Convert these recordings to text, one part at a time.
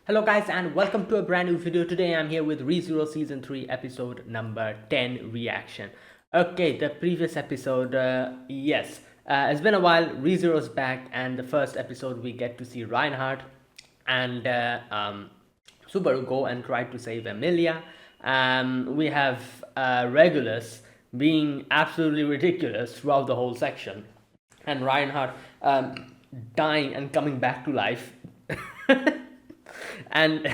Hello guys and welcome to a brand new video. Today I'm here with ReZero Season 3 episode number 10 reaction. Okay, the previous episode, yes, it's been a while. ReZero's back and the first episode we get to see Reinhardt and Subaru go and try to save Emilia. We have Regulus being absolutely ridiculous throughout the whole section and Reinhardt dying and coming back to life. And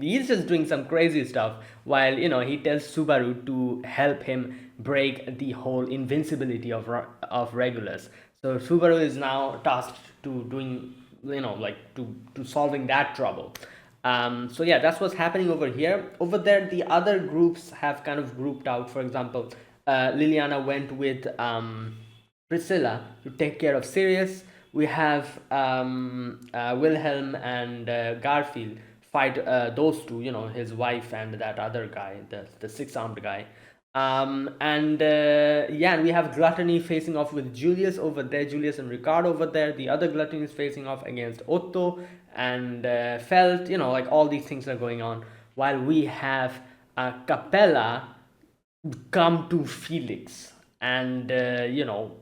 he's just doing some crazy stuff while he tells Subaru to help him break the whole invincibility of Regulus. So Subaru is now tasked to doing like to solving that trouble. So yeah, that's what's happening over here. Over there, the other groups have kind of grouped out. For example, Liliana went with Priscilla to take care of Sirius. We have Wilhelm and Garfield fight those two, his wife and that other guy, the six-armed guy. And yeah, and we have Gluttony facing off with Julius over there, Julius and Ricardo over there. The other Gluttony is facing off against Otto and Felt, like all these things are going on. While we have Capella come to Felix and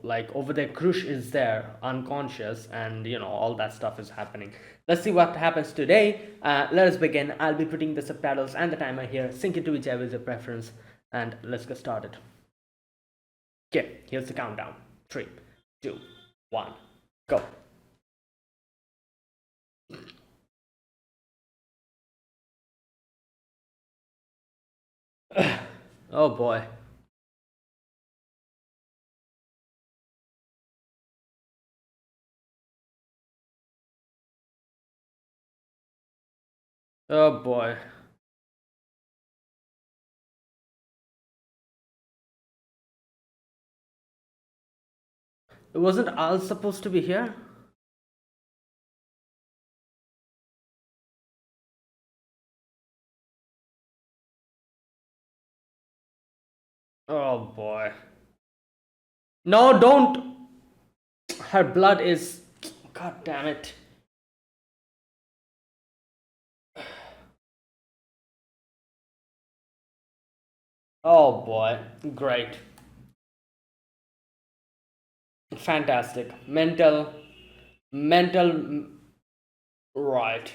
like over there Krush is there unconscious and all that stuff is happening. Let's see what happens today. Let us begin. I'll be putting the subtitles and the timer here. Sync it to whichever is your preference and let's get started. Okay, here's the countdown. 3, 2, 1, go. Oh boy. Oh boy. Wasn't Al supposed to be here? Oh boy. No, don't. Her blood is. God damn it. Oh boy. Great. Fantastic. Mental. Right.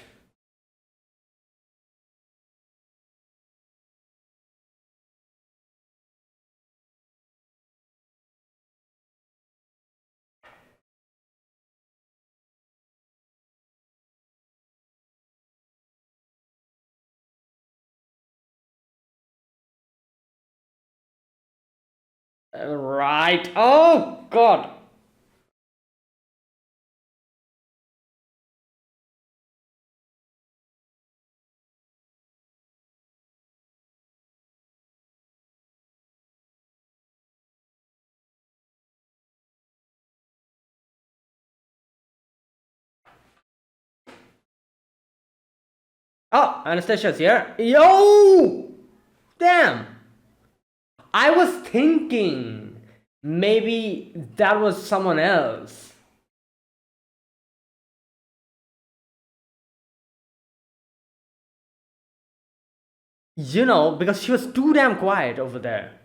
Right. Oh god. Oh, Anastasia's here. Yo! Damn. I was thinking maybe that was someone else. Because she was too damn quiet over there.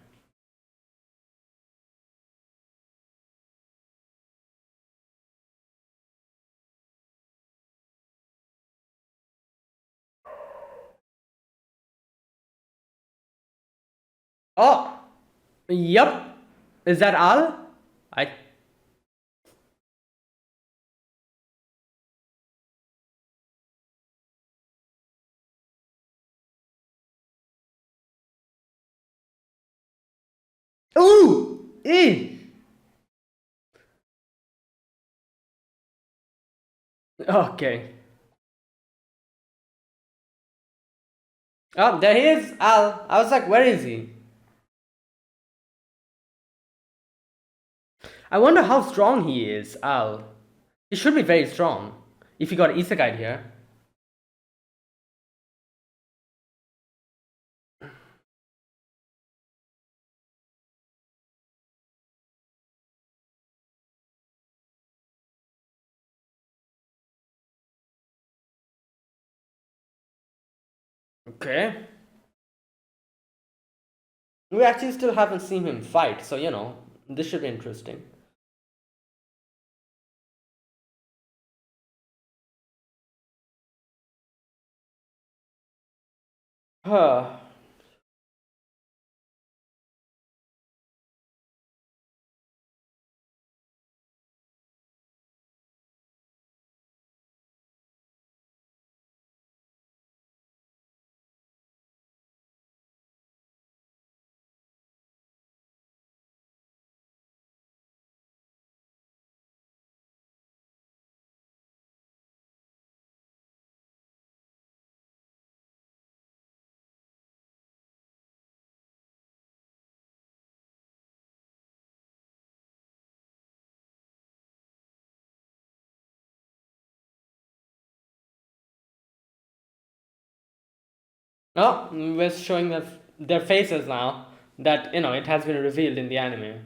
Oh, yep. Is that Al? I. Ooh! Eh! Okay. Oh, there he is, Al. I was like, where is he? I wonder how strong he is, Al. He should be very strong if he got isekai here. Okay. We actually still haven't seen him fight, so this should be interesting. Huh. Oh, we're showing their faces now. That it has been revealed in the anime.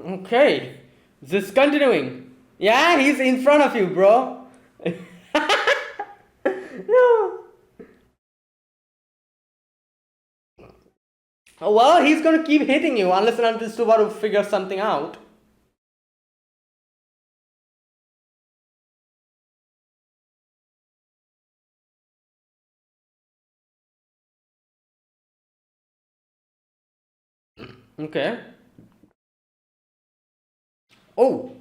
Okay, this continuing. Yeah, he's in front of you, bro. No. Well, he's gonna keep hitting you unless and until Subaru figures something out. Okay. Oh.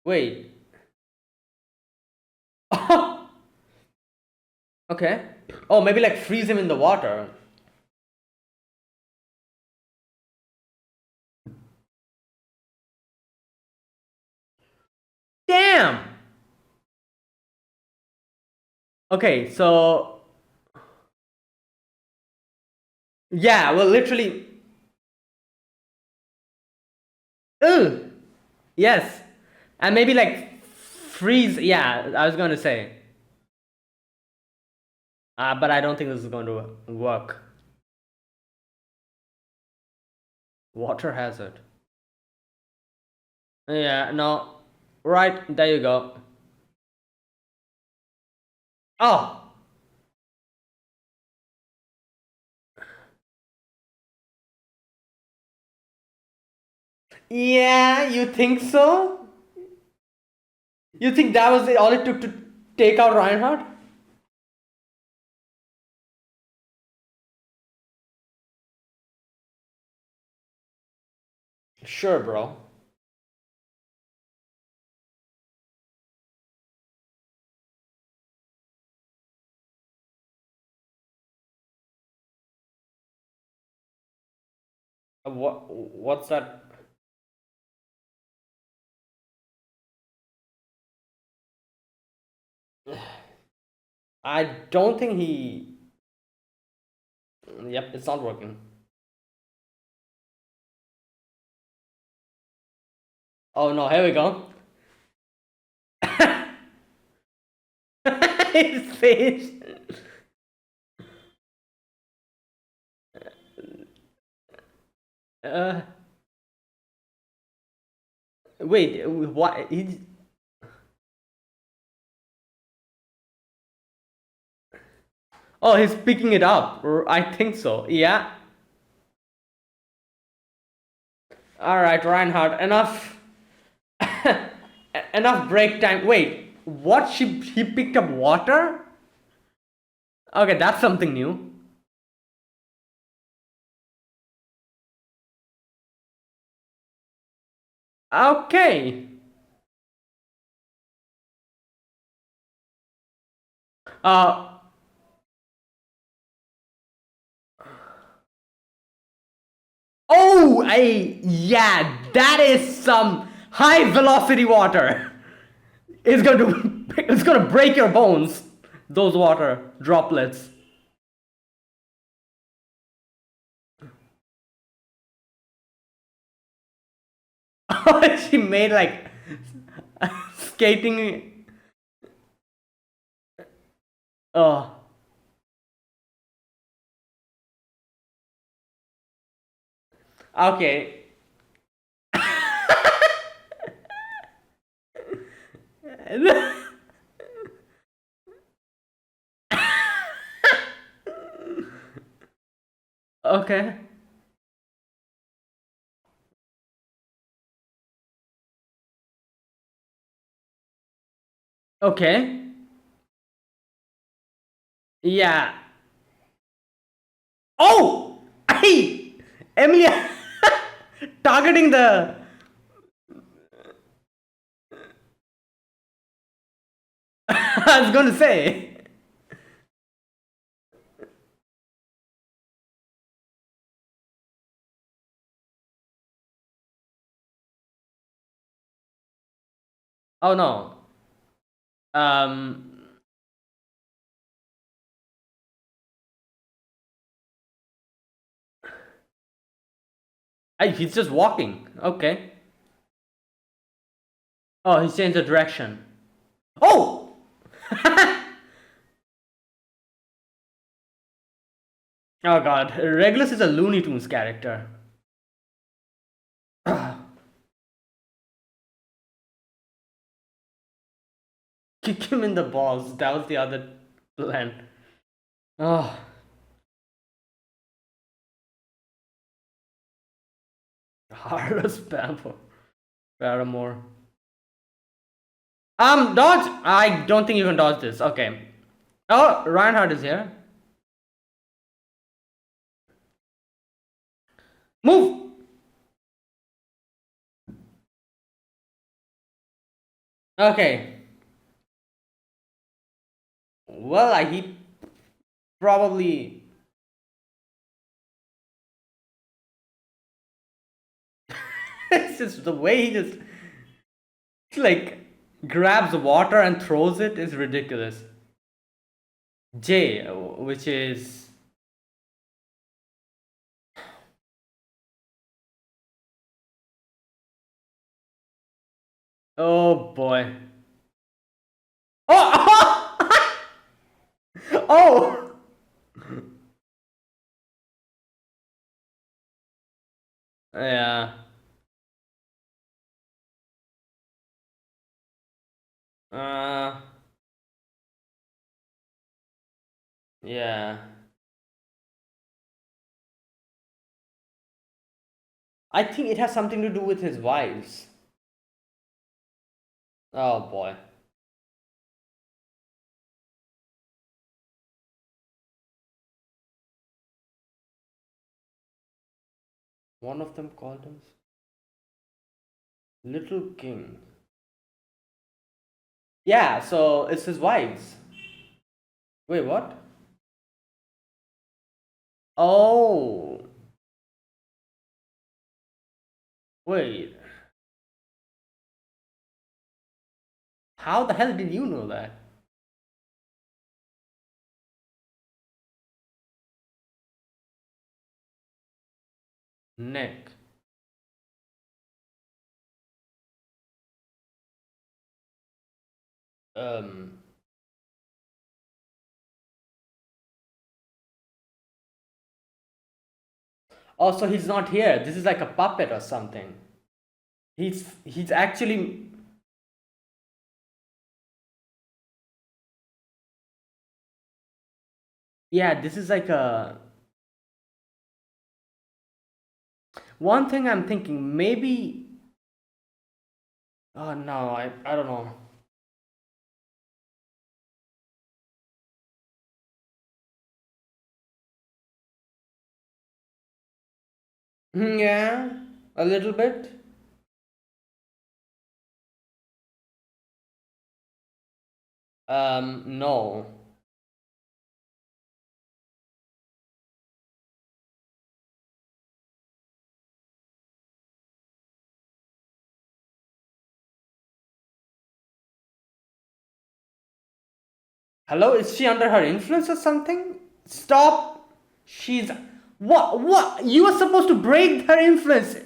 Wait. Okay. Oh, maybe like freeze him in the water. Damn. Okay, so yeah, well, literally. Ugh. Yes, and maybe like freeze. Yeah, I was going to say. But I don't think this is going to work. Water hazard. Yeah, no. Right, there you go. Oh. Yeah, you think so? You think that was all it took to take out Reinhardt? Sure, bro. What's that? I don't think he. Yep, it's not working. Oh no, here we go. His face. Uh, wait, what? Oh, he's picking it up. I think so. Yeah. All right, Reinhardt. Enough. Enough break time. Wait, what? He picked up water? Okay, that's something new. Okay. Uh. Oh, yeah, that is some high velocity water. It's going to It's gonna break your bones. Those water droplets. She made like skating. Oh, okay. Okay. Okay. Yeah. Oh! Hey! Emilia targeting the. I was gonna say. Oh no. Um. He's just walking. Okay. Oh, he's changed the direction. Oh! Oh god. Regulus is a Looney Tunes character. Kick him in the balls. That was the other plan. Oh. Harless Paramore. Dodge! I don't think you can dodge this. Okay. Oh, Reinhardt is here. Move! Okay. Well, he probably. It's just the way he just like grabs water and throws it is ridiculous. J, which is. Oh boy. Oh! Oh! Yeah. Uh. Yeah. I think it has something to do with his wives. Oh boy. One of them called him Little King. Yeah, so it's his wives. Wait, what? Oh, wait. How the hell did you know that? Nick. Um. Oh, so he's not here. This is like a puppet or something. He's actually. Yeah, this is like a. One thing I'm thinking, maybe. Oh no, I don't know. Yeah, a little bit. No. Hello, is she under her influence or something? Stop. She's what? You are supposed to break her influence.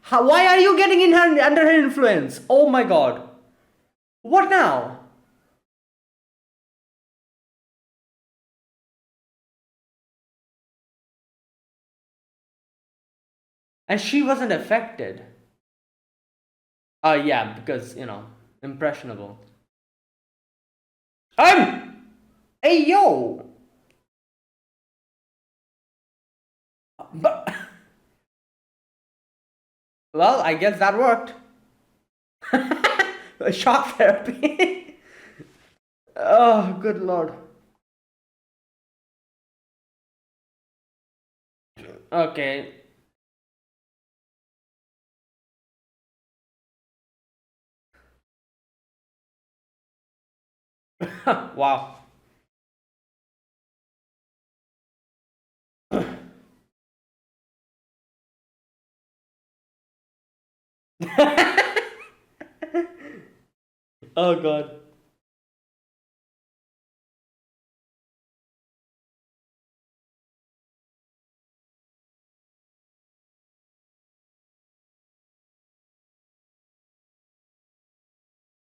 Why are you getting in her under her influence? Oh my god. What now? And she wasn't affected. Yeah, because impressionable. Hey yo. But well, I guess that worked. Shock therapy. Oh, good lord. Okay. Wow. Oh god.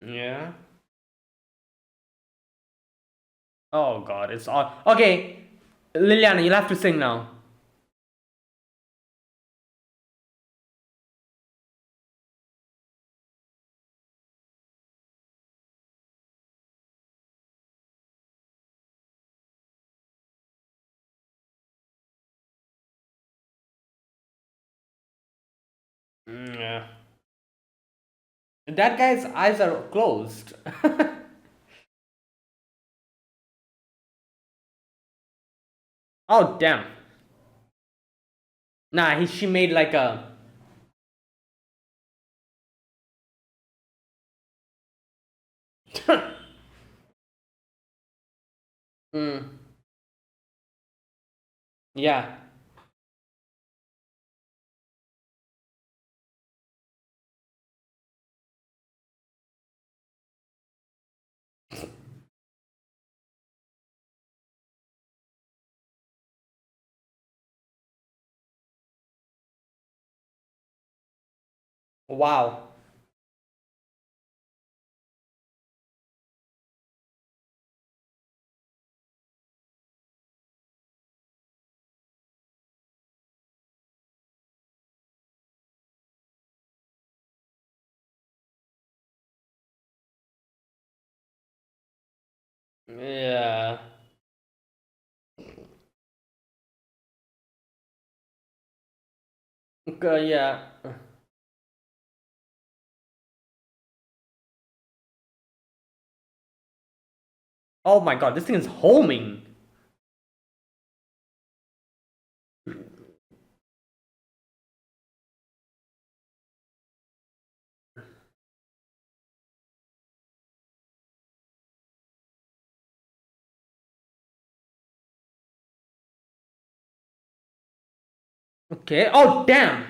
Yeah. Oh god, it's all okay. Liliana, you'll have to sing now. Yeah. That guy's eyes are closed. Oh damn. Nah, she made like a. Mm, yeah. Wow. Yeah. Okay, yeah. Oh my god, this thing is homing. Okay. Oh damn.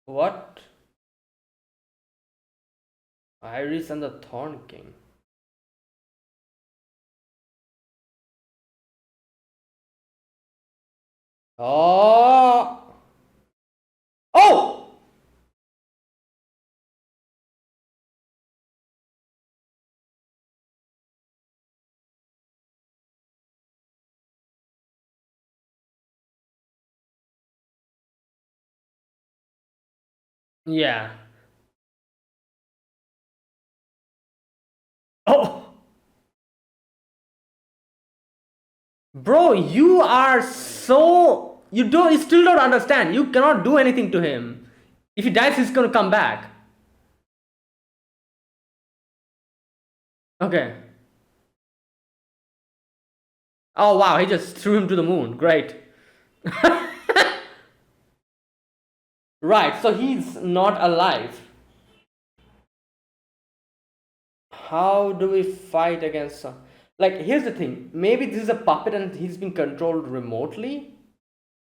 What? Iris and the Thorn King. Oh. Oh. Yeah. Bro, you are so, you still don't understand. You cannot do anything to him. If he dies, he's gonna come back. Okay. Oh wow, he just threw him to the moon. Great. Right, so he's not alive. How do we fight against some? Like, here's the thing. Maybe this is a puppet and he's being controlled remotely.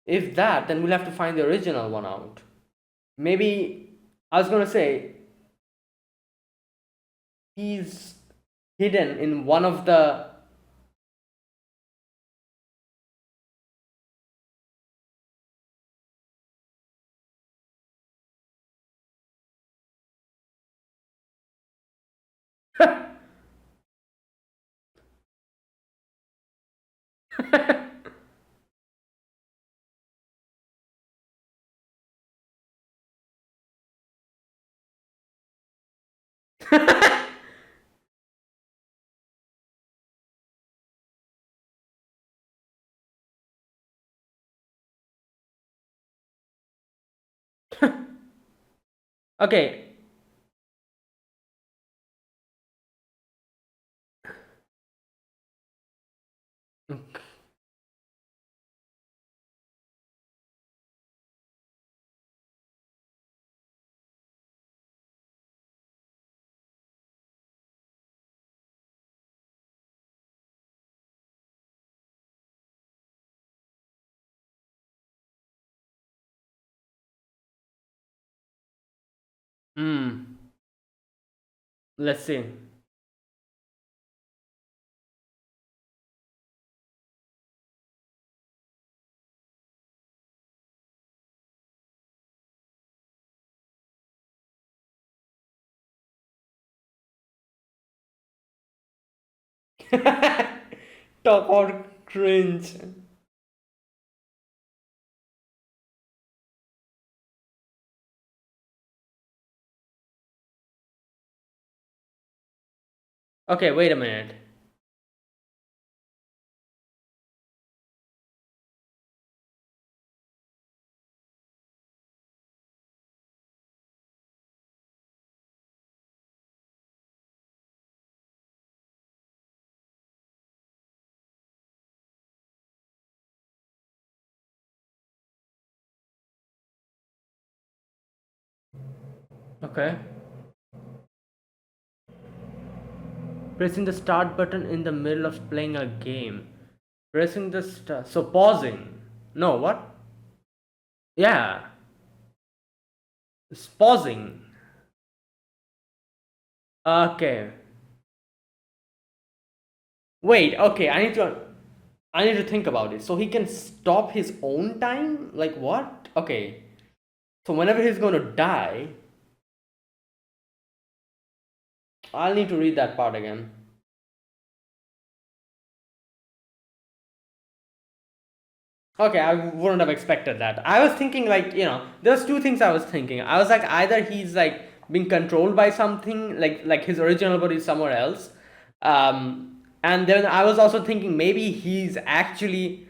If that, then we'll have to find the original one out. Maybe I was gonna say he's hidden in one of the. Okay. Hmm. Let's see. Talk or cringe. Okay, wait a minute. Okay. Pressing the start button in the middle of playing a game. Pressing the start. So pausing. No, what? Yeah. It's pausing. Okay. Wait, okay, I need to think about it. So he can stop his own time? Like what? Okay. So whenever he's going to die, I'll need to read that part again. Okay, I wouldn't have expected that. I was thinking like, there's two things I was thinking. I was like either he's like being controlled by something, like his original body is somewhere else. And then I was also thinking maybe he's actually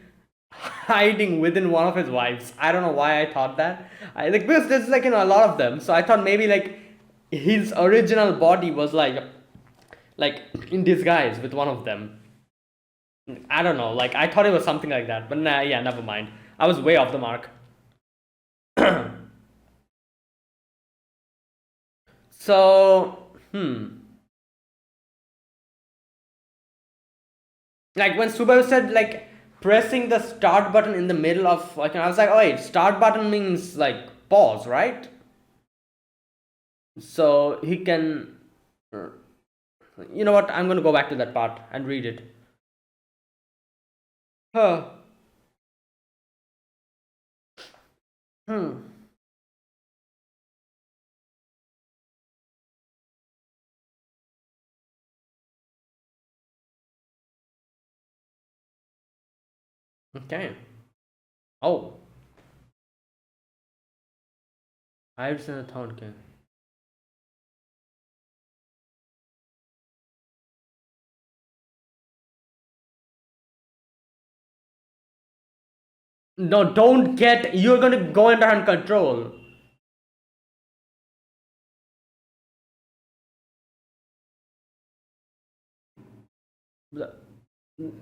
hiding within one of his wives. I don't know why I thought that. Like because there's like a lot of them. So I thought maybe like his original body was like in disguise with one of them. I don't know. Like I thought it was something like that, but nah, yeah, never mind. I was way off the mark. So, like when Subaru said like pressing the start button in the middle of like, I was like, oh wait, start button means like pause, right? So he can. You know what? I'm gonna go back to that part and read it. Huh. Hmm. Okay. Oh, Iris and the Thorn King. No, don't get. You're gonna go under control.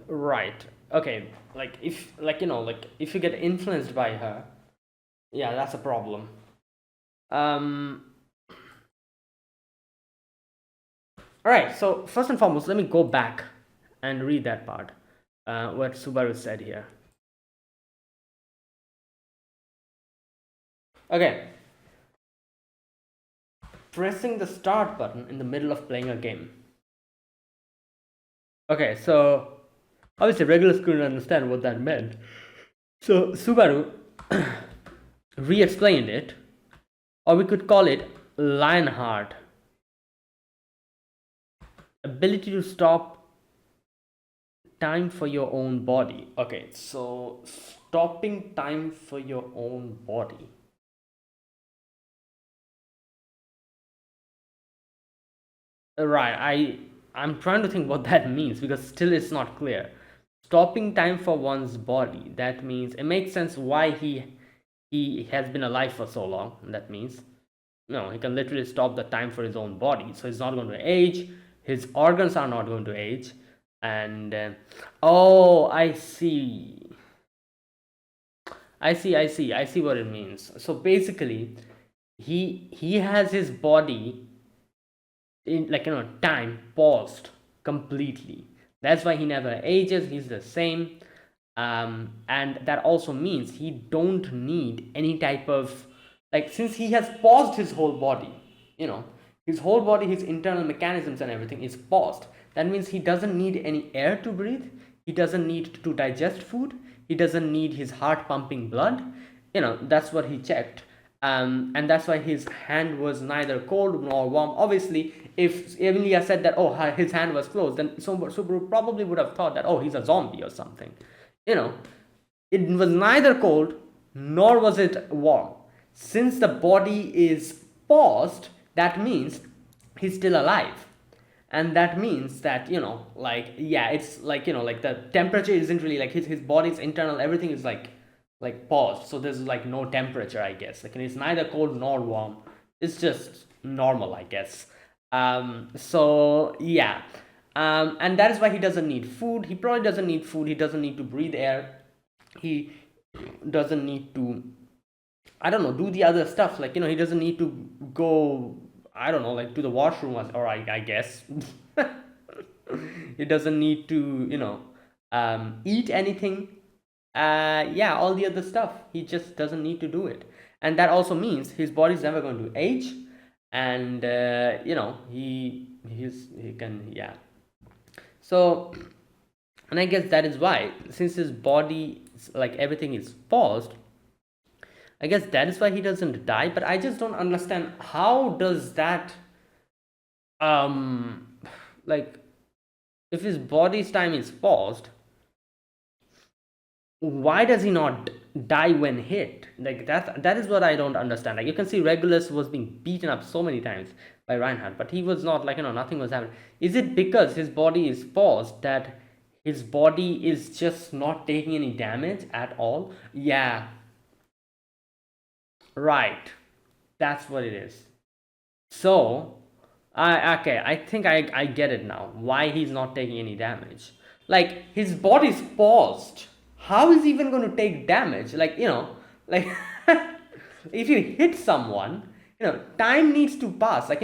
Right. Okay. Like if, like like if you get influenced by her, yeah, that's a problem. Um. All right. So first and foremost, let me go back and read that part. What Subaru said here. Okay. Pressing the start button in the middle of playing a game. Okay, so obviously regulars couldn't understand what that meant. So Subaru re-explained it, or we could call it Lionheart. Ability to stop time for your own body. Okay, so stopping time for your own body. Right, I'm trying to think what that means because still it's not clear. Stopping time for one's body. That means it makes sense why he has been alive for so long. That means no, he can literally stop the time for his own body, so he's not going to age. His organs are not going to age, and oh, I see what it means. So basically, he has his body in, like, time paused completely. That's why he never ages. He's the same. And that also means he don't need any type of, like, since he has paused his whole body, you know his whole body, his internal mechanisms and everything is paused. That means he doesn't need any air to breathe. He doesn't need to digest food. He doesn't need his heart pumping blood. That's what he checked. And that's why his hand was neither cold nor warm. Obviously, if Emilia said that, oh, his hand was closed, then Subaru probably would have thought that, oh, he's a zombie or something. you know it was neither cold nor was it warm. Since the body is paused, that means he's still alive. And that means that, like, yeah, it's like, like the temperature isn't really like his body's internal, everything is like paused. So there's like no temperature, I guess. Like, it's neither cold nor warm. It's just normal, I guess. So yeah. And that is why he doesn't need food. He probably doesn't need food. He doesn't need to breathe air. He doesn't need to, I don't know, do the other stuff. Like, he doesn't need to go, I don't know, like to the washroom, or I guess. He doesn't need to, eat anything. Yeah, all the other stuff. He just doesn't need to do it. And that also means his body's never going to age. And, he can, yeah. So, and I guess that is why, since his body, like, everything is paused, I guess that is why he doesn't die. But I just don't understand, how does that, like, if his body's time is paused, why does he not die when hit? Like, that is what I don't understand. Like, you can see Regulus was being beaten up so many times by Reinhardt, but he was not, like, nothing was happening. Is it because his body is paused that his body is just not taking any damage at all? Yeah, right. That's what it is. So, I think I get it now. Why he's not taking any damage? Like, his body's paused. How is he even going to take damage? Like, like, if you hit someone, time needs to pass. Like,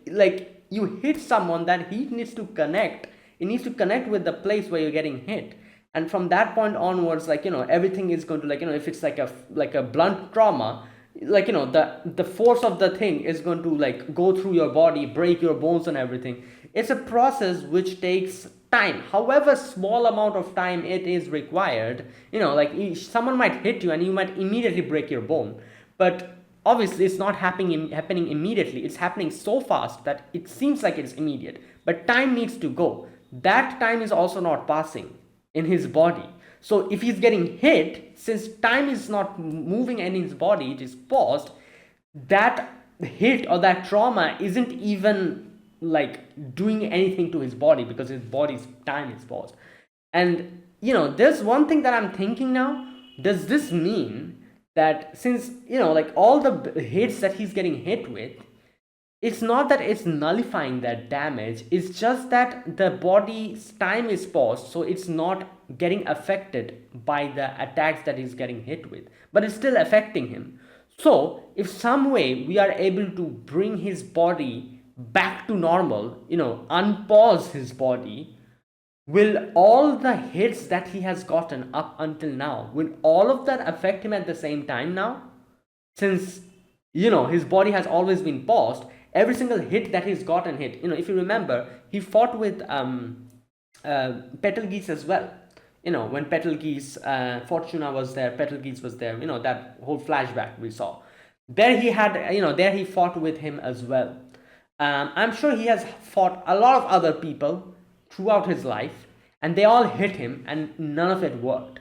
like you hit someone, that heat needs to connect. It needs to connect with the place where you're getting hit. And from that point onwards, like, everything is going to, like, if it's like a blunt trauma, like, the force of the thing is going to, like, go through your body, break your bones and everything. It's a process which takes time, however small amount of time it is required. Like, someone might hit you and you might immediately break your bone, but obviously it's not happening immediately. It's happening so fast that it seems like it's immediate, but time needs to go. That time is also not passing in his body. So if he's getting hit, since time is not moving in his body, it is paused, that hit or that trauma isn't even, like, doing anything to his body, because his body's time is paused. And there's one thing that I'm thinking now. does this mean that since, like all the hits that he's getting hit with, it's not that it's nullifying that damage, it's just that the body's time is paused, so it's not getting affected by the attacks that he's getting hit with, but it's still affecting him. So if some way we are able to bring his body back to normal, unpause his body, will all the hits that he has gotten up until now, will all of that affect him at the same time now? Since, his body has always been paused, every single hit that he's gotten hit, if you remember, he fought with Betelgeuse as well. When Betelgeuse, Fortuna was there, Betelgeuse was there, that whole flashback we saw. There he had, there he fought with him as well. I'm sure he has fought a lot of other people throughout his life, and they all hit him, and none of it worked.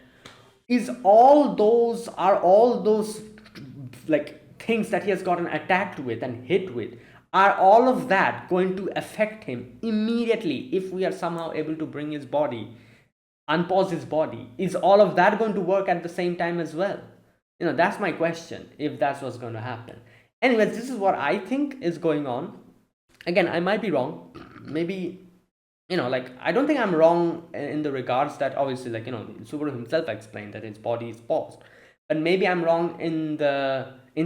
Are all those like things that he has gotten attacked with and hit with, are all of that going to affect him immediately if we are somehow able to bring his body, unpause his body? Is all of that going to work at the same time as well? That's my question, if that's what's going to happen. Anyways, this is what I think is going on. Again, I might be wrong. Maybe, like, I don't think I'm wrong in the regards that obviously, like, Subaru himself explained that his body is paused. But maybe I'm wrong in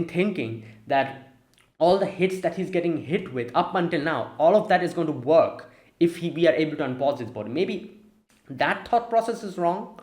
thinking that all the hits that he's getting hit with up until now, all of that is going to work if we are able to unpause his body. Maybe that thought process is wrong,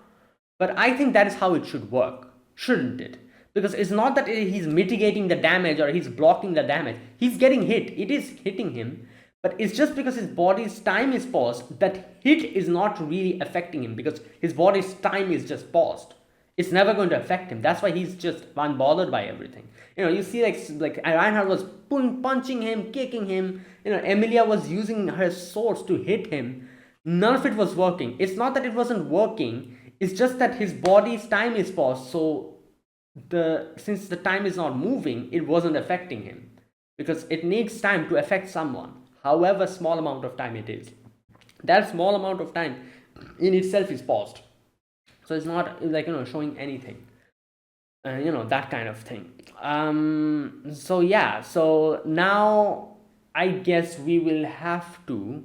but I think that is how it should work, shouldn't it? Because it's not that he's mitigating the damage or he's blocking the damage. He's getting hit. It is hitting him. But it's just because his body's time is paused, that hit is not really affecting him because his body's time is just paused. It's never going to affect him. That's why he's just unbothered by everything. You see like Reinhardt was punching him, kicking him. Emilia was using her swords to hit him. None of it was working. It's not that it wasn't working. It's just that his body's time is paused. So since the time is not moving, it wasn't affecting him, because it needs time to affect someone, however small amount of time it is. That small amount of time in itself is paused, so it's not like showing anything, that kind of thing. So yeah, so now I guess we will have to,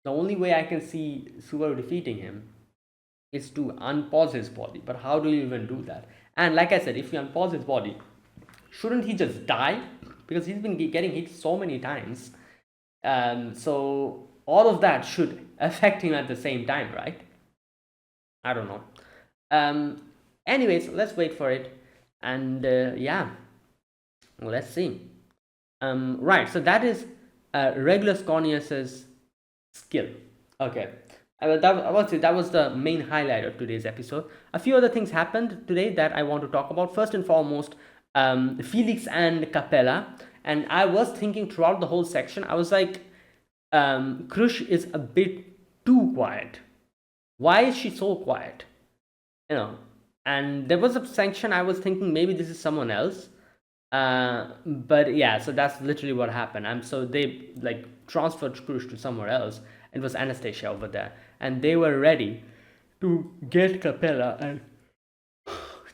the only way I can see Subaru defeating him is to unpause his body. But how do you even do that? And like I said, if you unpause his body, shouldn't he just die? Because he's been getting hit so many times. So all of that should affect him at the same time, right? I don't know. Anyways, let's wait for it. And yeah, well, let's see. Right, so that is Regulus Corneus's skill. Okay. That was the main highlight of today's episode. A few other things happened today that I want to talk about. First and foremost, Felix and Capella. And I was thinking throughout the whole section, I was like, Krush is a bit too quiet. Why is she so quiet? And there was a section I was thinking maybe this is someone else. But yeah, so that's literally what happened. So they like transferred Krush to somewhere else. It was Anastasia over there, and they were ready to get Capella and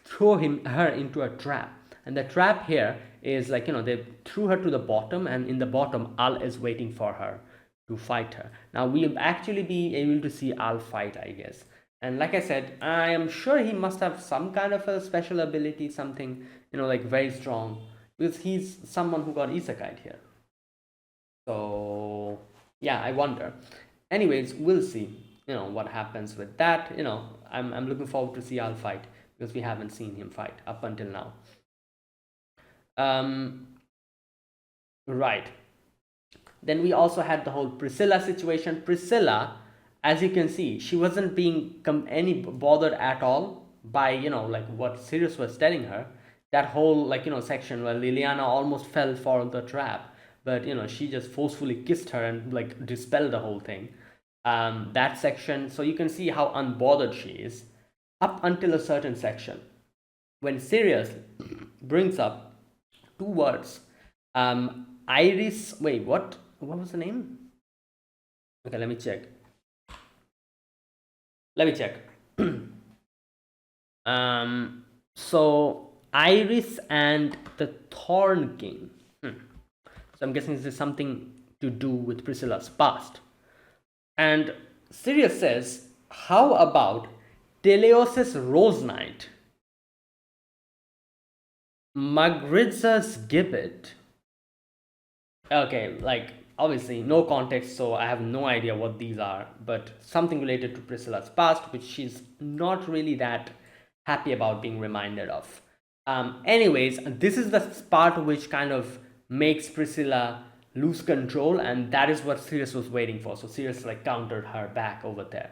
throw her into a trap. And the trap here is like, they threw her to the bottom, and in the bottom Al is waiting for her to fight her. Now we'll actually be able to see Al fight, I guess. And like I said, I am sure he must have some kind of a special ability, something, like very strong, because he's someone who got isekai'd here. So yeah, I wonder. Anyways, we'll see, what happens with that. I'm looking forward to see Al fight, because we haven't seen him fight up until now. Right. Then we also had the whole Priscilla situation. Priscilla, as you can see, she wasn't being any bothered at all by, like what Sirius was telling her. That whole, like, section where Liliana almost fell for the trap, but, she just forcefully kissed her and, like, dispelled the whole thing. That section, so you can see how unbothered she is up until a certain section when Sirius brings up two words. Iris, wait, what was the name? Okay, let me check. Um, so Iris and the Thorn King. So I'm guessing this is something to do with Priscilla's past. And Sirius says, how about Teleos' Rose Knight, Magritza's Gibbet? Okay, like obviously no context, so I have no idea what these are, but something related to Priscilla's past, which she's not really that happy about being reminded of. Anyways, this is the part which kind of makes Priscilla lose control, and that is what Sirius was waiting for. So Sirius like countered her back over there.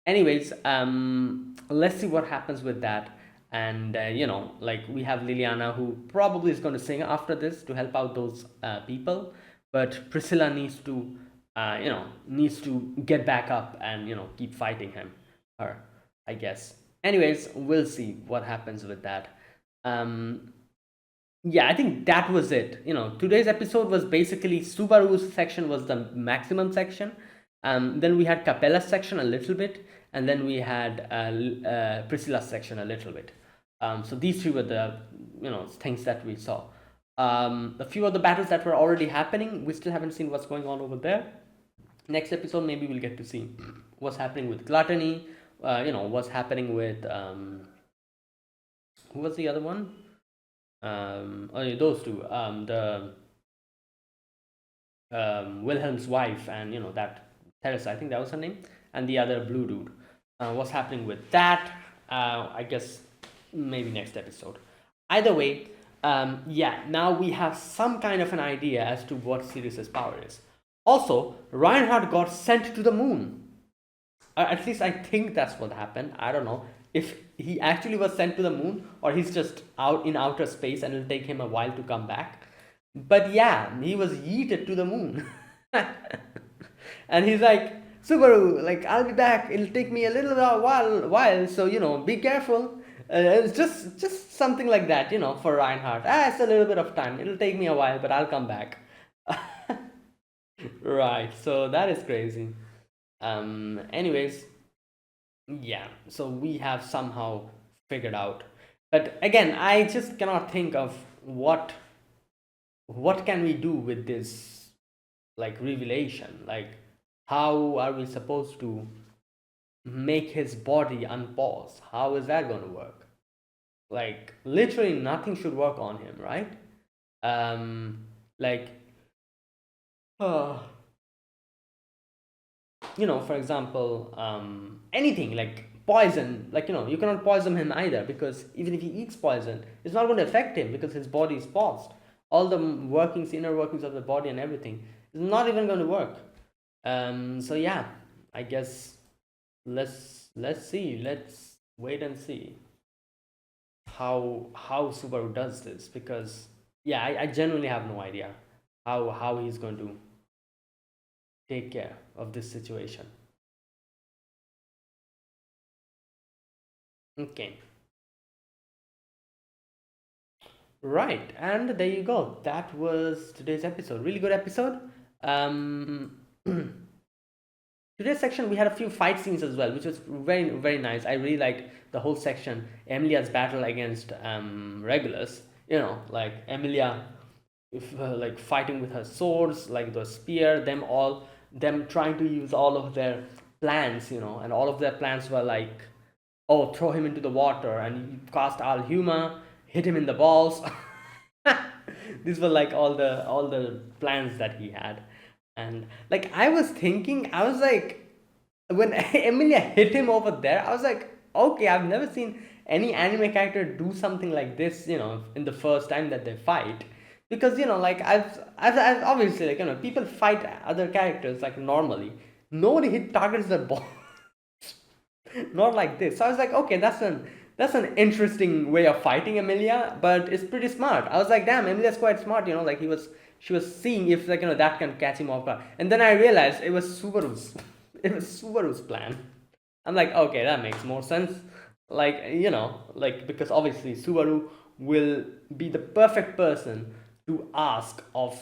Anyways, let's see what happens with that. And like we have Liliana, who probably is going to sing after this to help out those people, but Priscilla needs to needs to get back up and keep fighting her, I guess. Anyways, we'll see what happens with that. um yeah, I think that was it. Today's episode was basically Subaru's section was the maximum section. Then we had Capella's section a little bit, and then we had Priscilla's section a little bit. So these three were the things that we saw. A few of the battles that were already happening, we still haven't seen what's going on over there. Next episode, maybe we'll get to see what's happening with Gluttony. What's happening with who was the other one? Oh, yeah, those two. The Wilhelm's wife, and that Teresa, I think that was her name, and the other blue dude. What's happening with that? I guess maybe next episode. Either way, yeah, now we have some kind of an idea as to what Sirius's power is. Also, Reinhardt got sent to the moon. At least I think that's what happened. I don't know if he actually was sent to the moon or he's just out in outer space and it'll take him a while to come back. But yeah, he was yeeted to the moon. And he's like, Subaru, like, I'll be back. It'll take me a little while, so be careful. It's just something like that, for Reinhardt. It's a little bit of time. It'll take me a while, but I'll come back. Right. So that is crazy. Anyways, yeah. So we have somehow figured out, but again, I just cannot think of what can we do with this like revelation. Like, how are we supposed to make his body unpause? How is that going to work? Like, literally nothing should work on him, right? Like, uh, for example, anything like poison, like, you cannot poison him either, because even if he eats poison, it's not going to affect him because his body is paused. All the workings, inner workings of the body and everything is not even going to work. So yeah, I guess let's see, let's wait and see how Subaru does this, because yeah, I genuinely have no idea how he's going to take care of this situation. Okay, right, and there you go. That was today's episode. Really good episode. Today's section we had a few fight scenes as well, which was very very nice. I really liked the whole section. Emilia's battle against Regulus. Like Emilia, if like fighting with her swords, like the spear, them trying to use all of their plans, and all of their plans were like, oh, throw him into the water, and you cast Alhuma, hit him in the balls. These were like all the plans that he had. And like I was thinking, I was like, when Emilia hit him over there, I was like, okay, I've never seen any anime character do something like this, in the first time that they fight. Because like I've obviously, like, people fight other characters like normally. Nobody hit targets their ball. Not like this. So I was like, okay, that's an interesting way of fighting Emilia, but it's pretty smart. I was like, damn, Emilia's quite smart. Like she was seeing if, like, that can catch him off guard. And then I realized it was Subaru's it was Subaru's plan. I'm like, okay, that makes more sense. Like, like, because obviously Subaru will be the perfect person to ask of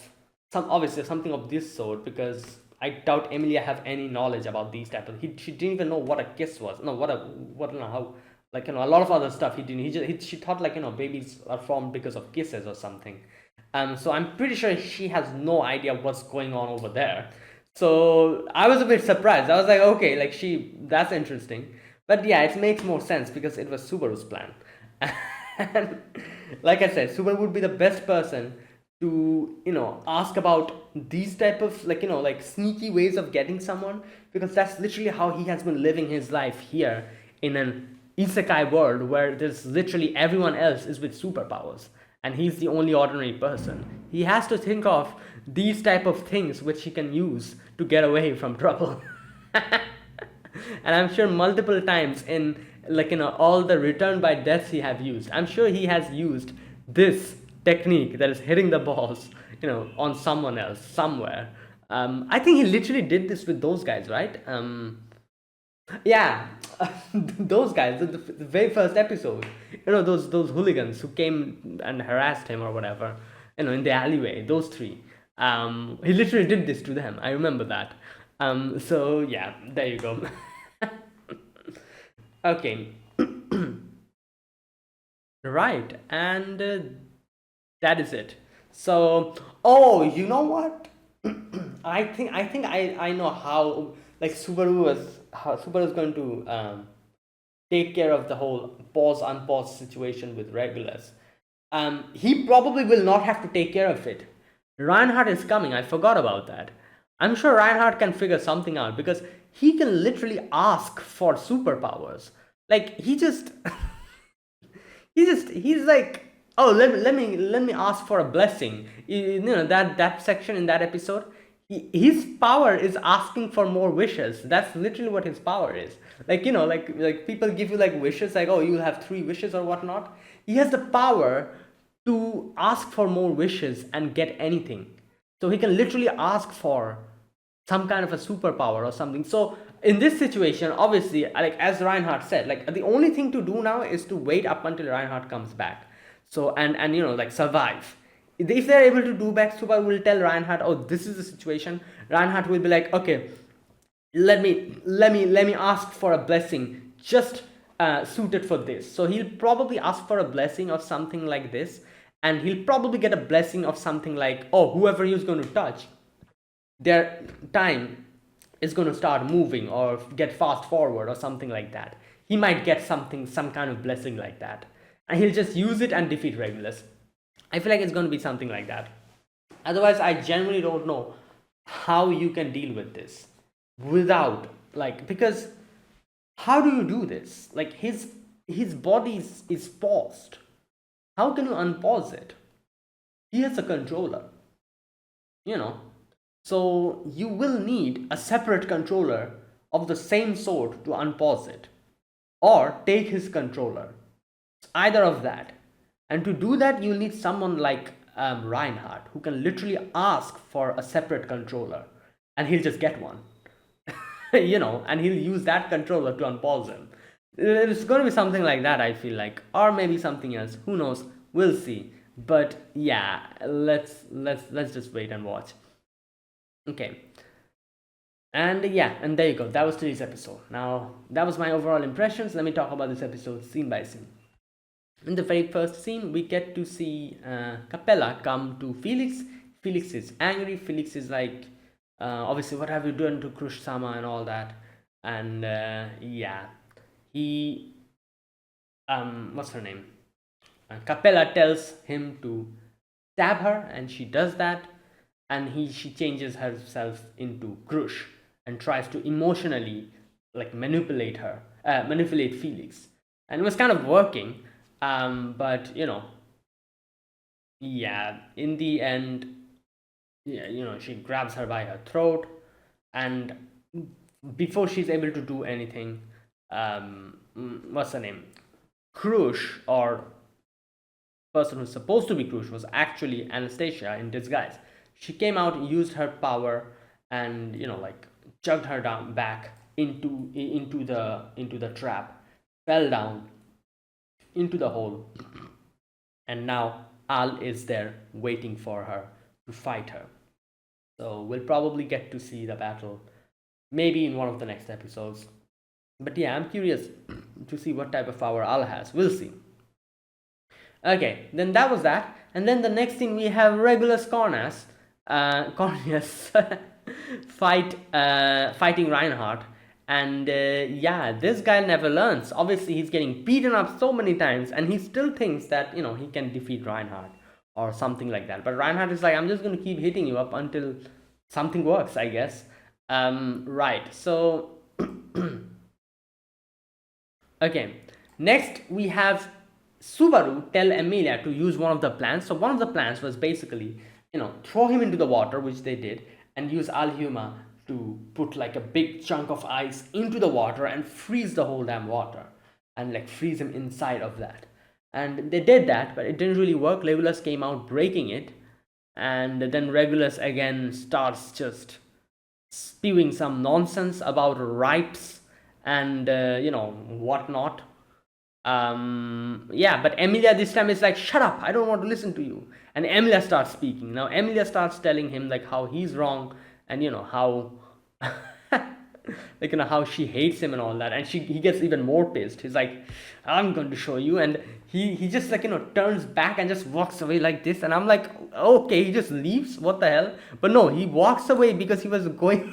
obviously something of this sort, because I doubt Emilia have any knowledge about these types of. She didn't even know what a kiss was. No, what no, how Like, a lot of other stuff he didn't. She thought, like, babies are formed because of kisses or something. So I'm pretty sure she has no idea what's going on over there. So I was a bit surprised. I was like, okay, like, that's interesting. But yeah, it makes more sense because it was Subaru's plan. And like I said, Subaru would be the best person to, ask about these type of, like, like, sneaky ways of getting someone, because that's literally how he has been living his life here in an isekai world where there's literally everyone else is with superpowers and he's the only ordinary person. He has to think of these type of things which he can use to get away from trouble. And I'm sure multiple times in, like, all the return by deaths he have used, I'm sure he has used this technique that is hitting the balls, on someone else somewhere. I think he literally did this with those guys, right? Yeah, those guys, the very first episode, those hooligans who came and harassed him or whatever, in the alleyway, those three. He literally did this to them. I remember that. So yeah, there you go. Okay, right, and that is it. So, oh, you know what? I think I know how, like, Subaru is going to take care of the whole pause unpause situation with Regulus. He probably will not have to take care of it. Reinhardt is coming. I forgot about that. I'm sure Reinhardt can figure something out because he can literally ask for superpowers. Like, he's like, oh, let me ask for a blessing. That section in that episode, his power is asking for more wishes. That's literally what his power is. Like, like people give you, like, wishes, like, oh, you'll have 3 wishes or whatnot. He has the power to ask for more wishes and get anything. So he can literally ask for some kind of a superpower or something. So in this situation, obviously, like, as Reinhardt said, like, the only thing to do now is to wait up until Reinhardt comes back. So, and like, survive. If they're able to do back, Subaru will tell Reinhardt, oh, this is the situation. Reinhardt will be like, okay, let me ask for a blessing just suited for this. So he'll probably ask for a blessing of something like this, and he'll probably get a blessing of something like, oh, whoever he's going to touch, their time is going to start moving or get fast forward or something like that. He might get some kind of blessing like that, and he'll just use it and defeat Regulus. I feel like it's going to be something like that. Otherwise, I genuinely don't know how you can deal with this without, like, because how do you do this? Like, his body is paused. How can you unpause it? He has a controller, you know. So you will need a separate controller of the same sort to unpause it, or take his controller. Either of that. And to do that, you'll need someone like Reinhardt, who can literally ask for a separate controller, and he'll just get one. And he'll use that controller to unpause him. It's going to be something like that, I feel like, or maybe something else. Who knows? We'll see. But yeah, let's just wait and watch. Okay. And yeah, and there you go. That was today's episode. Now, that was my overall impressions. Let me talk about this episode scene by scene. In the very first scene, we get to see Capella come to Felix. Felix is angry. Felix is like, obviously, what have you done to Krush-sama and all that? And yeah, he, what's her name? Capella tells him to stab her, and she does that. And she changes herself into Krush and tries to emotionally, like, manipulate Felix. And it was kind of working. But yeah, in the end, yeah, she grabs her by her throat, and before she's able to do anything, what's her name? Krush, or person who's supposed to be Krush, was actually Anastasia in disguise. She came out, used her power, and like, chugged her down back into the trap, fell down into the hole, and now Al is there waiting for her to fight her. So we'll probably get to see the battle maybe in one of the next episodes. But yeah, I'm curious to see what type of power Al has. We'll see. Okay, then that was that. And then the next thing we have Regulus Cornus, Cornelius fighting Reinhardt. And yeah, this guy never learns. Obviously, he's getting beaten up so many times, and he still thinks that he can defeat Reinhardt or something like that. But Reinhardt is like, I'm just gonna keep hitting you up until something works, I guess. Right. So okay, next we have Subaru tell Emilia to use one of the plans. So one of the plans was basically, throw him into the water, which they did, and use Alhuma to put like a big chunk of ice into the water and freeze the whole damn water, and like freeze him inside of that. And they did that, but it didn't really work. Legolas came out breaking it, and then Regulus again starts just spewing some nonsense about rights and whatnot. Yeah, but Emilia this time is like, shut up, I don't want to listen to you. And Emilia starts speaking. Now Emilia starts telling him like how he's wrong, and how like how she hates him and all that. And he gets even more pissed. He's like, I'm going to show you. And he just like turns back and just walks away like this. And I'm like, okay, he just leaves, what the hell. But no, he walks away because he was going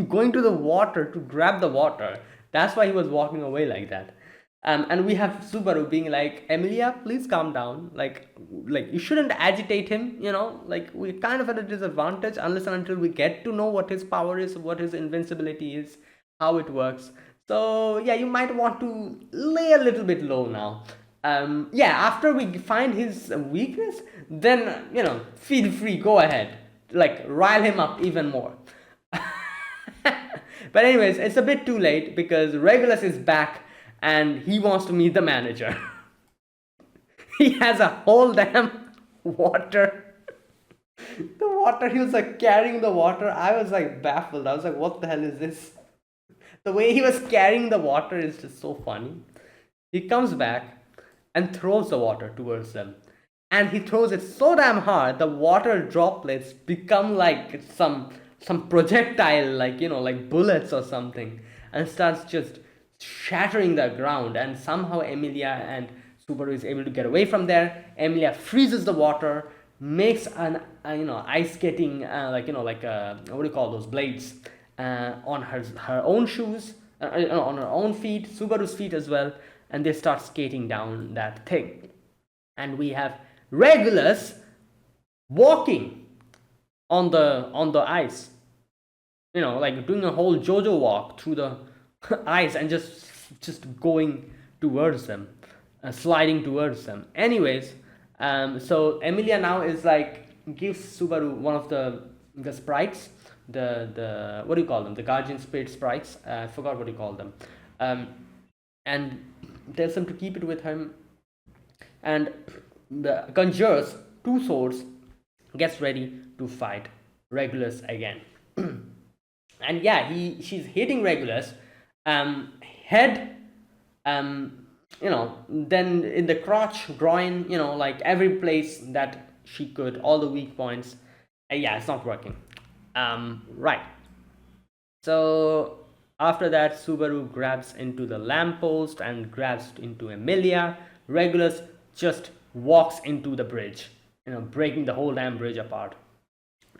going to the water to grab the water. That's why he was walking away like that. And we have Subaru being like, Emilia, please calm down. Like you shouldn't agitate him. Like we're kind of at a disadvantage unless and until we get to know what his power is, what his invincibility is, how it works. So yeah, you might want to lay a little bit low now. Yeah, after we find his weakness, then feel free, go ahead, like rile him up even more. But anyways, it's a bit too late because Regulus is back and he wants to meet the manager. He has a whole damn water. The water, he was like carrying the water. I was like baffled. I was like, what the hell is this? The way he was carrying the water is just so funny. He comes back and throws the water towards them. And he throws it so damn hard, the water droplets become like some projectile, like like bullets or something, and starts just shattering the ground. And somehow Emilia and Subaru is able to get away from there. Emilia freezes the water, makes an ice skating what do you call those blades on her own shoes, on her own feet, Subaru's feet as well, and they start skating down that thing. And we have Regulus walking on the ice, like doing a whole JoJo walk through the ice and just going towards them, sliding towards them. Anyways, so Emilia now is like gives Subaru one of the sprites, the what do you call them? The Guardian Spirit sprites. I forgot what you call them, and tells him to keep it with him, and the conjures two swords, gets ready to fight Regulus again. And yeah, she's hitting Regulus, head, then in the crotch, groin, like every place that she could, all the weak points. Yeah, it's not working. Right. So after that, Subaru grabs into the lamppost and grabs into Emilia. Regulus just walks into the bridge, breaking the whole damn bridge apart.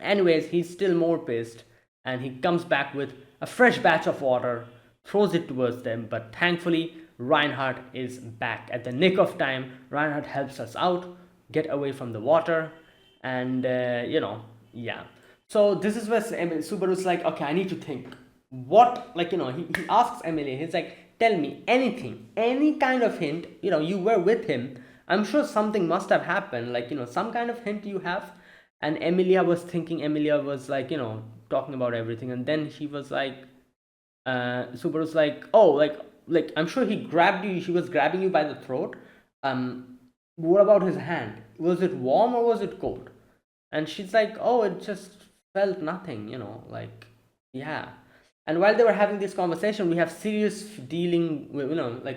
Anyways, he's still more pissed, and he comes back with a fresh batch of water, throws it towards them, but thankfully Reinhardt is back at the nick of time. Reinhardt helps us out, get away from the water, and yeah. So this is where Subaru's like, okay, I need to think. What, he asks Emilia, he's like, tell me anything, any kind of hint, you were with him. I'm sure something must have happened, some kind of hint you have. And Emilia was like, talking about everything. And then she was like, Subaru's like, oh, like I'm sure he grabbed you, she was grabbing you by the throat. What about his hand? Was it warm or was it cold? And she's like, oh, it just felt nothing, yeah. And while they were having this conversation, we have Sirius dealing with,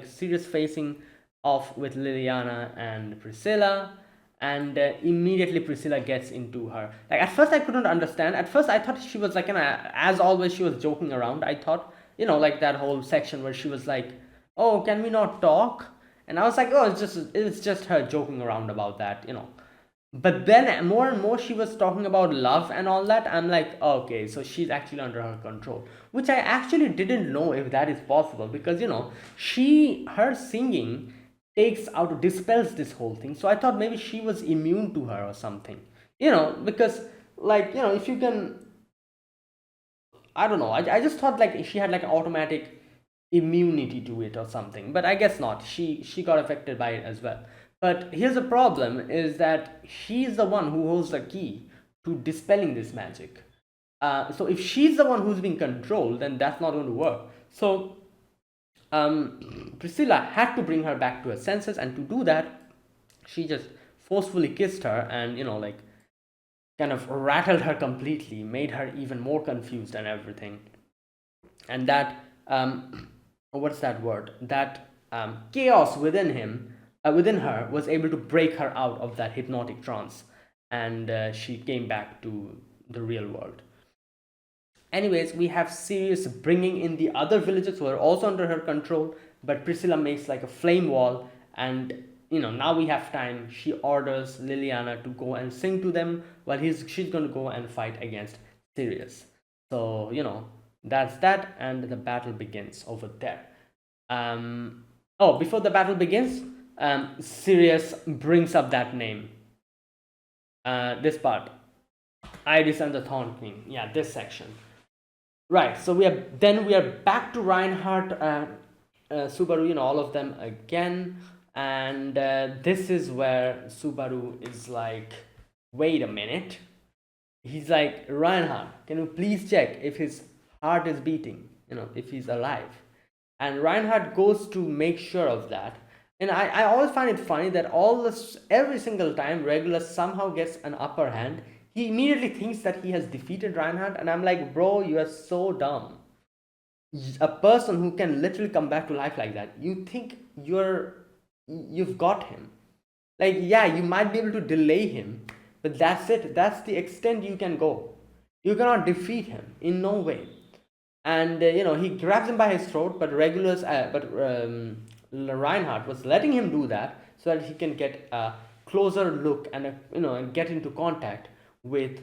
Sirius facing off with Liliana and Priscilla. And immediately Priscilla gets into her. Like at first I couldn't understand. At first I thought she was like, as always, she was joking around. I thought, like that whole section where she was like, "Oh, can we not talk?" And I was like, "Oh, it's just her joking around about that." But then more and more she was talking about love and all that. I'm like, okay, so she's actually under her control, which I actually didn't know if that is possible, because her singing takes out, dispels this whole thing. So I thought maybe she was immune to her or something. Because, like, if you can, I don't know. I just thought like she had like automatic immunity to it or something, but I guess not. She got affected by it as well. But here's the problem: is that she's the one who holds the key to dispelling this magic. So if she's the one who's being controlled, then that's not going to work. So Priscilla had to bring her back to her senses, and to do that, she just forcefully kissed her, and like kind of rattled her completely, made her even more confused and everything. And that what's that word? That chaos within her, was able to break her out of that hypnotic trance, and she came back to the real world. Anyways, we have Sirius bringing in the other villagers who are also under her control, but Priscilla makes like a flame wall, and now we have time. She orders Liliana to go and sing to them, while she's going to go and fight against Sirius. So that's that, and the battle begins over there. Oh, before the battle begins, Sirius brings up that name. This part, Iris and the Thorn Queen. Yeah, this section. Right. So we are back to Reinhardt, Subaru, all of them again, and this is where Subaru is like, wait a minute. He's like, Reinhardt, can you please check if his heart is beating? If he's alive. And Reinhardt goes to make sure of that. And I always find it funny that every single time Regulus somehow gets an upper hand, he immediately thinks that he has defeated Reinhardt, and I'm like, bro, you are so dumb. A person who can literally come back to life like that, you think you've got him. Like, yeah, you might be able to delay him, but that's it. That's the extent you can go. You cannot defeat him in no way. And he grabs him by his throat, but Reinhardt was letting him do that so that he can get a closer look, and get into contact with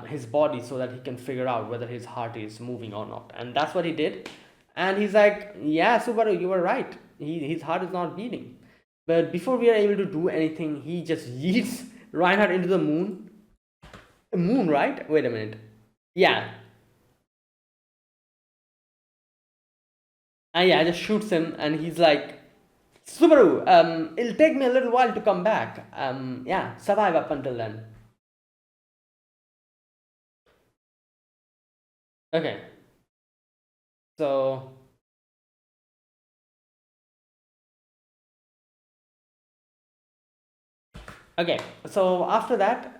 his body, so that he can figure out whether his heart is moving or not. And that's what he did. And he's like, yeah, Subaru, you were right. His heart is not beating. But before we are able to do anything, he just yeets Reinhardt into the moon. Moon, right? Wait a minute. Yeah. And yeah, just shoots him, and he's like, Subaru, it'll take me a little while to come back. Yeah, survive up until then. Okay. So, okay. So after that,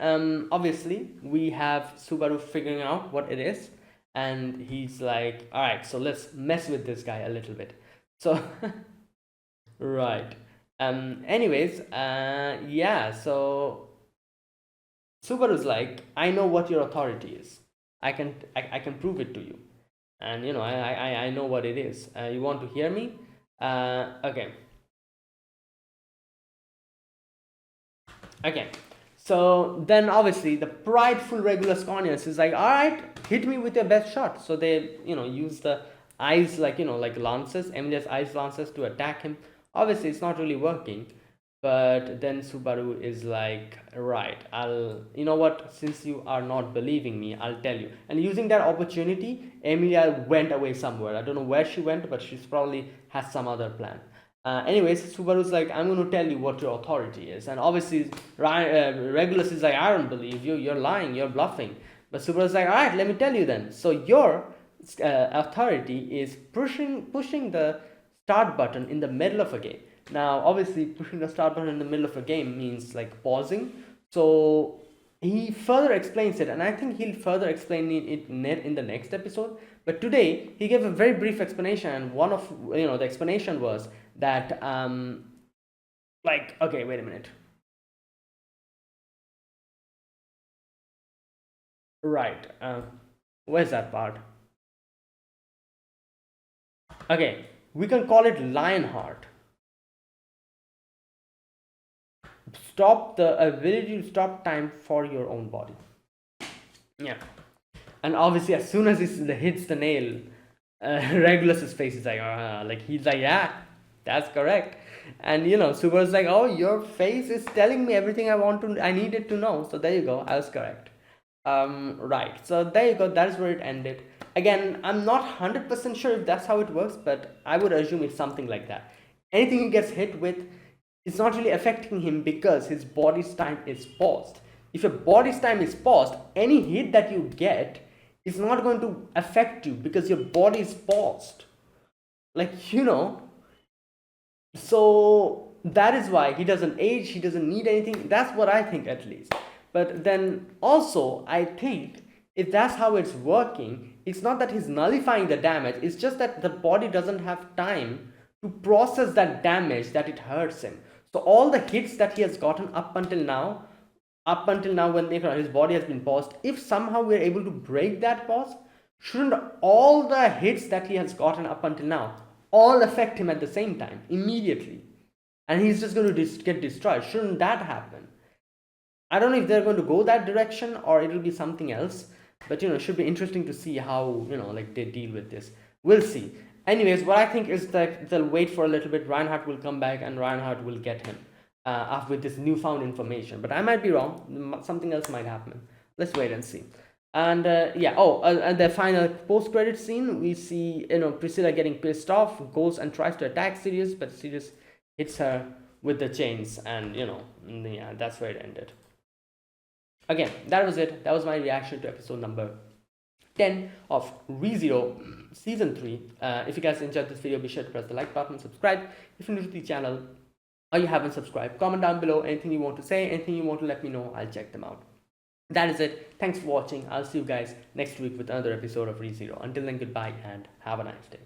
obviously we have Subaru figuring out what it is, and he's like, all right, so let's mess with this guy a little bit. So, right. Anyways, yeah. So Subaru's like, I know what your authority is. I can prove it to you, and I know what it is. You want to hear me? Okay. Okay. So then obviously the prideful Regulus Cornelius is like, all right, hit me with your best shot. So they use the eyes, like like lances, Emilia's eyes lances, to attack him. Obviously it's not really working. But then Subaru is like, right, you know what, since you are not believing me, I'll tell you. And using that opportunity, Emilia went away somewhere. I don't know where she went, but she's probably has some other plan. Anyways, Subaru's like, I'm going to tell you what your authority is. And obviously, Regulus is like, I don't believe you. You're lying. You're bluffing. But Subaru's like, all right, let me tell you then. So your authority is pushing the start button in the middle of a game. Now, obviously, pushing the start button in the middle of a game means like pausing. So he further explains it, and I think he'll further explain it in the next episode. But today he gave a very brief explanation, and one of the explanation was that like, okay, wait a minute. Right. Where's that part? Okay, we can call it Lionheart. Stop the ability to stop time for your own body. Yeah. And obviously, as soon as he hits the nail, Regulus's face is like he's like, yeah, that's correct. And Subaru's like, oh, your face is telling me everything I needed to know. So there you go, I was correct. Right. So there you go. That's where it ended. Again, I'm not 100% sure if that's how it works, but I would assume it's something like that. Anything he gets hit with, it's not really affecting him because his body's time is paused. If your body's time is paused, any hit that you get is not going to affect you because your body is paused. Like, so that is why he doesn't age, he doesn't need anything. That's what I think, at least. But then also, I think if that's how it's working, it's not that he's nullifying the damage, it's just that the body doesn't have time to process that damage that it hurts him. So all the hits that he has gotten up until now when his body has been paused, if somehow we're able to break that pause, shouldn't all the hits that he has gotten up until now all affect him at the same time immediately, and he's just going to get destroyed? Shouldn't that happen? I don't know if they're going to go that direction or it'll be something else, but it should be interesting to see how like they deal with this. We'll see. Anyways, what I think is that they'll wait for a little bit. Reinhardt will come back and Reinhardt will get him with this newfound information, but I might be wrong. Something else might happen. Let's wait and see. And yeah, and the final post-credit scene, we see Priscilla getting pissed off, goes and tries to attack Sirius, but Sirius hits her with the chains, and yeah, that's where it ended. Again, that was it. That was my reaction to episode number 10 of ReZero season 3. If you guys enjoyed this video, be sure to press the like button, subscribe if you're new to the channel or you haven't subscribed. Comment down below anything you want to say, anything you want to let me know. I'll check them out. That is it. Thanks for watching. I'll see you guys next week with another episode of ReZero. Until then, goodbye and have a nice day.